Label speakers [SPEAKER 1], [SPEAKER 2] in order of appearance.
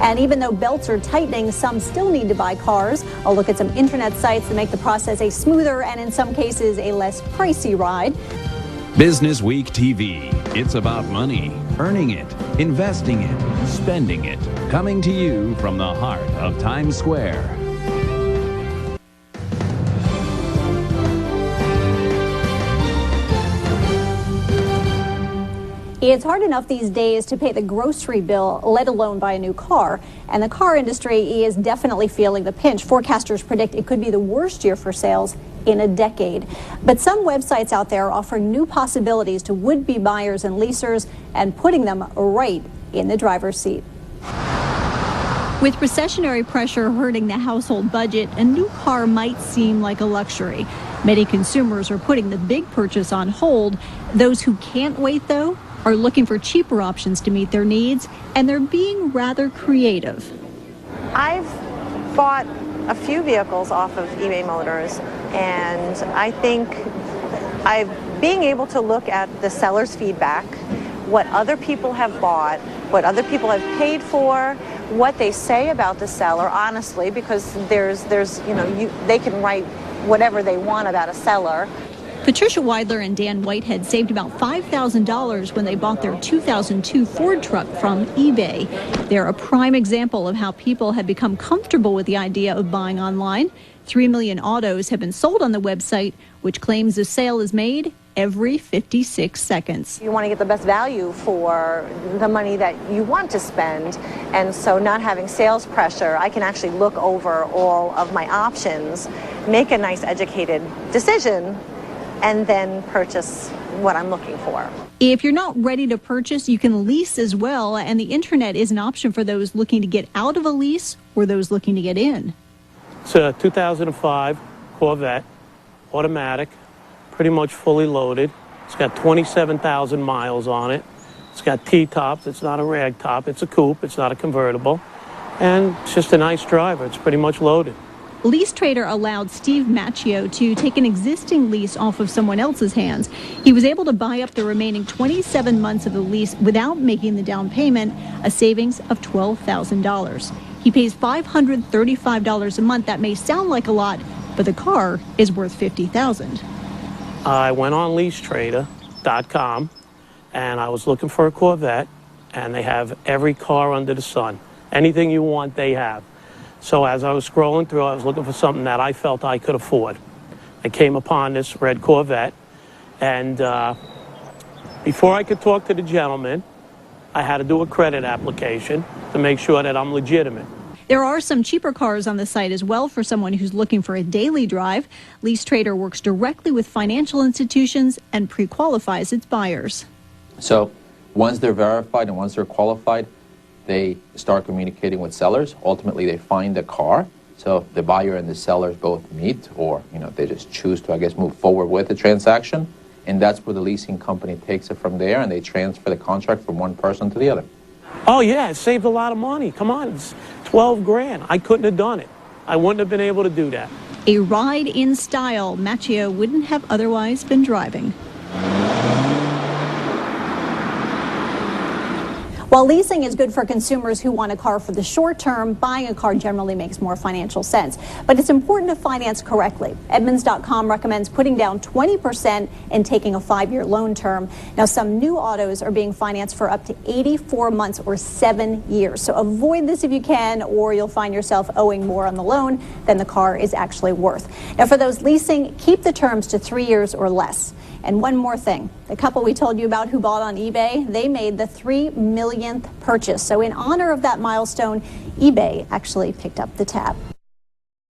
[SPEAKER 1] And even though belts are tightening, some still need to buy cars. I'll look at some internet sites that make the process a smoother and in some cases a less pricey ride.
[SPEAKER 2] BusinessWeek TV. It's about money, earning it, investing it, spending it. Coming to you from the heart of Times Square.
[SPEAKER 1] It's hard enough these days to pay the grocery bill, let alone buy a new car. And the car industry is definitely feeling the pinch. Forecasters predict it could be the worst year for sales in a decade. But some websites out there are offering new possibilities to would-be buyers and leasers and putting them right in the driver's seat.
[SPEAKER 3] With recessionary pressure hurting the household budget, a new car might seem like a luxury. Many consumers are putting the big purchase on hold. Those who can't wait, though, are looking for cheaper options to meet their needs, and they're being rather creative.
[SPEAKER 4] I've bought a few vehicles off of eBay Motors, and I think being able to look at the seller's feedback, what other people have bought, what other people have paid for, what they say about the seller, honestly, because there's they can write whatever they want about a seller.
[SPEAKER 3] Patricia Weidler and Dan Whitehead saved about $5,000 when they bought their 2002 Ford truck from eBay. They're a prime example of how people have become comfortable with the idea of buying online. 3 million autos have been sold on the website, which claims the sale is made every 56 seconds.
[SPEAKER 4] You want to get the best value for the money that you want to spend, and so not having sales pressure, I can actually look over all of my options, make a nice educated decision, and then purchase what I'm looking for.
[SPEAKER 3] If you're not ready to purchase, you can lease as well, and the internet is an option for those looking to get out of a lease or those looking to get in.
[SPEAKER 5] It's a 2005 Corvette, automatic, pretty much fully loaded. It's got 27,000 miles on it. It's got T-tops. It's not a rag top. It's a coupe. It's not a convertible. And it's just a nice driver. It's pretty much loaded.
[SPEAKER 3] LeaseTrader allowed Steve Macchio to take an existing lease off of someone else's hands. He was able to buy up the remaining 27 months of the lease without making the down payment, a savings of $12,000. He pays $535 a month. That may sound like a lot, but the car is worth $50,000.
[SPEAKER 5] I went on LeaseTrader.com, and I was looking for a Corvette, and they have every car under the sun. Anything you want, they have. So as I was scrolling through, I was looking for something that I felt I could afford. I came upon this red Corvette, and before I could talk to the gentleman, I had to do a credit application to make sure that I'm legitimate.
[SPEAKER 3] There are some cheaper cars on the site as well for someone who's looking for a daily drive. LeaseTrader works directly with financial institutions and pre-qualifies its buyers.
[SPEAKER 6] So once they're verified and once they're qualified, they start communicating with sellers. Ultimately, they find the car. So the buyer and the sellers both meet, or they just choose to, move forward with the transaction. And that's where the leasing company takes it from there, and they transfer the contract from one person to the other.
[SPEAKER 5] Oh yeah, it saved a lot of money. Come on, it's 12 grand. I couldn't have done it. I wouldn't have been able to do that.
[SPEAKER 3] A ride in style Macchio wouldn't have otherwise been driving.
[SPEAKER 1] While leasing is good for consumers who want a car for the short term, buying a car generally makes more financial sense. But it's important to finance correctly. Edmunds.com recommends putting down 20% and taking a 5-year loan term. Now, some new autos are being financed for up to 84 months or 7 years. So avoid this if you can, or you'll find yourself owing more on the loan than the car is actually worth. Now, for those leasing, keep the terms to 3 years or less. And one more thing, the couple we told you about who bought on eBay, they made the 3 millionth purchase. So in honor of that milestone, eBay actually picked up the tab.